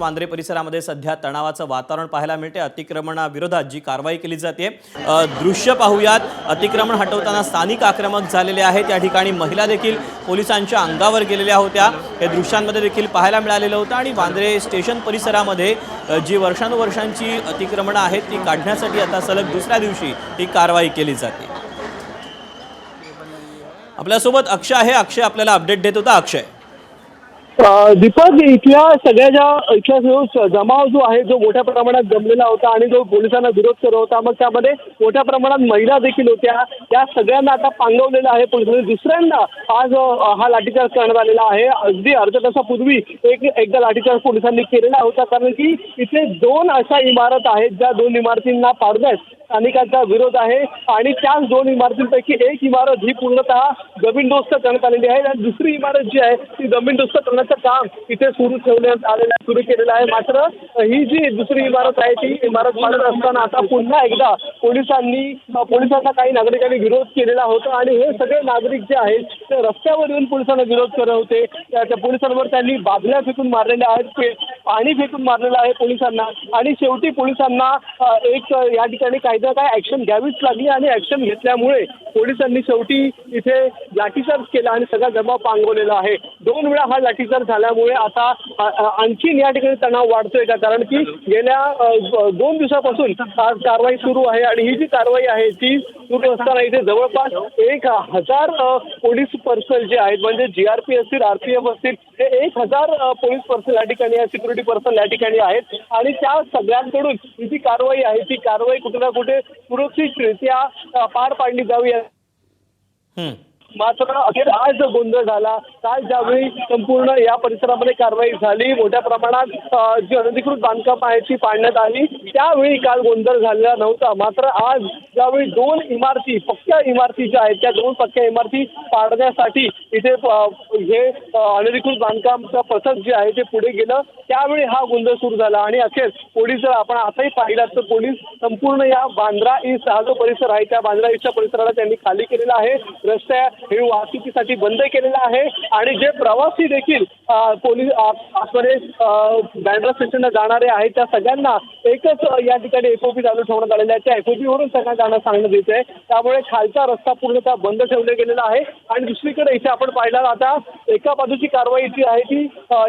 वांद्रे परिसरामध्ये सध्या तणावाचं वातावरण पाहायला मिळते। अतिक्रमणाविरोधात जी कारवाई केली जाते दृश्य पाहूयात। अतिक्रमण हटवताना स्थानिक आक्रमक झालेले आहेत। या ठिकाणी महिला देखील पोलिसांच्या अंगावर गेलेल्या होत्या। हे दृश्यांमध्ये देखील पाहायला मिळालेलं होतं आणि वांद्रे स्टेशन परिसरामध्ये जी वर्षानुवर्षांची अतिक्रमण आहेत ती काढण्यासाठी आता सलग दुसऱ्या दिवशी ही कारवाई केली जाते। आपल्यासोबत अक्षय आहे। अक्षय आपल्याला अपडेट देत होता। अक्षय, दीपक, इथल्या जो जमाव जो आहे जो मोठ्या प्रमाणात जमलेला होता आणि जो पोलिसांना विरोध करत होता, मग त्यामध्ये मोठ्या प्रमाणात महिला देखील होत्या। त्या सगळ्यांना आता पांगवलेलं आहे पोलिसांनी। दुसऱ्यांदा आज हा लाठीचार्ज करण्यात आलेला आहे। अगदी अर्ध्या तासापूर्वी एकदा लाठीचार्ज पोलिसांनी केलेला होता, कारण की इथे दोन अशा इमारत आहेत ज्या दोन इमारतींना पाडण्यास स्थानिकांचा विरोध आहे आणि त्याच दोन इमारतींपैकी एक इमारत ही पूर्णतः जमीनदोस्त करण्यात आलेली आहे आणि दुसरी इमारत जी आहे ती जमीनदोस्त करण्याचं काम इथे सुरू केलेलं आहे। मात्र ही जी दुसरी इमारत आहे ती इमारत पाडत असताना आता पुन्हा एकदा पोलिसांना काही नागरिकांनी विरोध केलेला होता आणि हे सगळे नागरिक जे आहेत ते रस्त्यावर येऊन पोलिसांना विरोध करत होते। त्या पोलिसांवर त्यांनी बादल्या फेकून मारलेल्या आहेत, पाणी फेकून मारलेलं आहे पोलिसांना आणि शेवटी पोलिसांना या ठिकाणी काही ना काय ऍक्शन घ्यावीच लागली आणि ऍक्शन घेतल्यामुळे पोलिसांनी शेवटी इथे लाठीचार्ज केला आणि सगळा जमाव पांगवलेला आहे। दोन वेळा हा लाठीचार्ज झाल्यामुळे आता आणखीन या ठिकाणी तणाव वाढतोय का, कारण की गेल्या 2 दिवसापासून आज कारवाई सुरू आहे आणि ही जी कारवाई आहे ती सुरू असताना इथे जवळपास 1000 पोलीस पर्सनल जे आहेत, म्हणजे जीआरपी असतील, आरपीएफ असतील, हे 1000 पोलीस पर्सनल या ठिकाणी आहेत, सिक्युरिटी पर्सनल या ठिकाणी आहेत आणि त्या सगळ्यांकडून ही जी कारवाई आहे ती कारवाई कुठे ना कुठे सुरक्षितरित्या पार पाडली जावी। मात्र अखेर आज जो गोंधळ झाला, काल ज्यावेळी संपूर्ण या परिसरामध्ये कारवाई झाली, मोठ्या प्रमाणात जी अनधिकृत बांधकाम आहेत ती पाडण्यात आली, त्यावेळी काल गोंधळ झालेला नव्हता। मात्र आज ज्यावेळी दोन इमारती पक्क्या इमारती ज्या आहेत त्या दोन पक्क्या इमारती पाडण्यासाठी इथे हे अनधिकृत बांधकामचं पथक जे आहे ते पुढे गेलं, त्यावेळी हा गोंधळ सुरू झाला आणि अखेर पोलीस, जर आपण आताही पाहिलात तर पोलीस संपूर्ण या बांद्रा ईस्ट हा जो परिसर आहे त्या बांद्रा ईस्टच्या परिसराला त्यांनी खाली केलेला आहे। रस्त्या हे वाहतुकीसाठी बंद केलेलं आहे आणि जे प्रवासी देखील पोलीस आतमध्ये बँड्रा स्टेशनला जाणारे आहेत त्या सगळ्यांना एकच या ठिकाणी एफओपी चालू ठेवण्यात आलेला आहे। त्या एफओपी वरून सगळ्यांना जाणं सांगण्यात येत आहे, त्यामुळे खालचा रस्ता पूर्णतः बंद ठेवला गेलेला आहे। आणि दुसरीकडे इथे आपण पाहिला आता एका बाजूची कारवाई जी आहे ती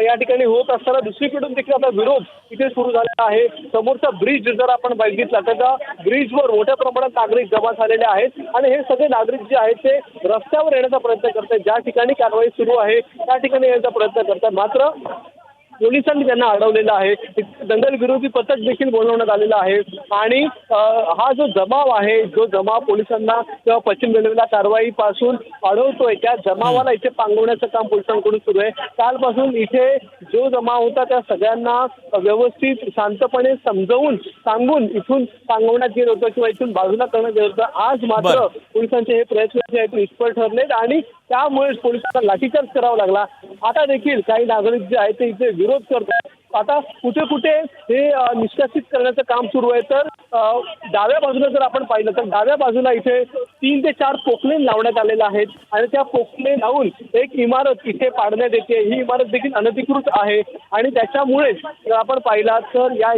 या ठिकाणी होत असताना दुसरीकडून देखील आता विरोध इथे सुरू झालेला आहे। समोरचा ब्रिज जर आपण बघितला तर त्या ब्रिजवर मोठ्या प्रमाणात नागरिक जमा झालेले आहेत आणि हे सगळे नागरिक जे आहेत ते रस्त्यावर येण्याचा प्रयत्न करतात। ज्या ठिकाणी कारवाई सुरू आहे त्या ठिकाणी येण्याचा प्रयत्न करतात, मात्र पोलिसांनी त्यांना अडवलेलं आहे। दंगल विरोधी पथक देखील बोलवण्यात आलेलं आहे आणि हा जो जमाव आहे, जो जमाव पोलिसांना किंवा पश्चिम रेल्वेला कारवाईपासून अडवतोय, त्या जमावाला इथे पांगवण्याचं काम पोलिसांकडून सुरू आहे। कालपासून इथे जो जमाव होता त्या सगळ्यांना व्यवस्थित शांतपणे समजावून सांगून इथून पांगवण्यात येत होतं किंवा इथून बाजूला करण्यात येत होतं। आज मात्र पोलिसांचे हे प्रयत्न जे आहेत निष्फळ ठरलेत आणि त्यामुळेच पोलिसांना लाठीचार्ज करावा लागला। आता देखील काही नागरिक जे आहेत ते इथे विरोध करतात। आता कुठे कुठे हे निष्कासित करण्याचं काम सुरू आहे, तर डाव्या बाजूला जर आपण पाहिलं तर डाव्या बाजूला इथे 3 ते 4 पोकलेन लावण्यात आलेले आहेत आणि त्या पोकलेन लावून एक इमारत इथे पाडण्यात येते। ही इमारत देखील अनधिकृत आहे आणि त्याच्यामुळे जर आपण पाहिला तर या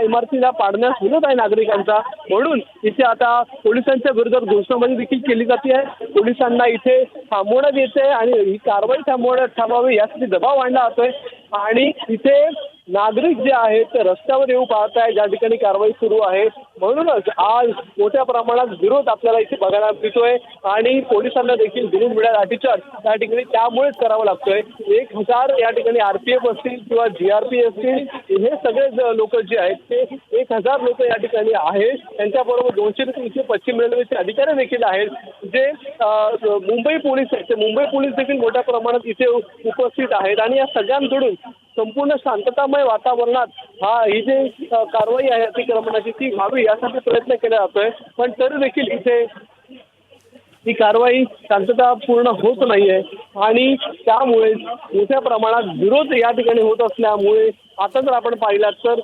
इमारतीला पाडण्यास विरोध आहे नागरिकांचा, म्हणून इथे आता पोलिसांच्या विरोधात घोषणाबाजी देखील केली जाते आहे। पोलिसांना इथे थांबवण्यात येते आणि ही कारवाई थांबावी यासाठी दबाव आणला जातोय आणि इथे नागरिक जे आहेत ते रस्त्यावर येऊ पाहत आहे ज्या ठिकाणी कारवाई सुरू आहे। म्हणूनच आज मोठ्या प्रमाणात विरोध आपल्याला इथे बघायला मिळतोय आणि पोलिसांना देखील दिनून मिळाला लाठीचार्ज त्या ठिकाणी त्यामुळेच करावा लागतोय। 1000 या ठिकाणी आरपीएफ असतील किंवा जीआरपी असतील, हे सगळे लोक जे आहेत ते 1000 लोक या ठिकाणी आहेत। त्यांच्याबरोबर 200 ते 300 पश्चिम रेल्वेचे अधिकारी देखील आहेत, जे मुंबई पोलीस आहेत, ते मुंबई पोलीस देखील मोठ्या प्रमाणात इथे उपस्थित आहेत आणि या सगळ्यांकडून संपूर्ण शांततामय वातावरणात ही जी कारवाई आहे अतिक्रमणाची ती व्हावी यासाठी प्रयत्न केला जातोय, पण तरी देखील इथे ही कारवाई शांततापूर्ण होत नाहीये आणि त्यामुळे मोठ्या प्रमाणात विरोध या ठिकाणी होत असल्यामुळे आता जर आपण पाहिलात तर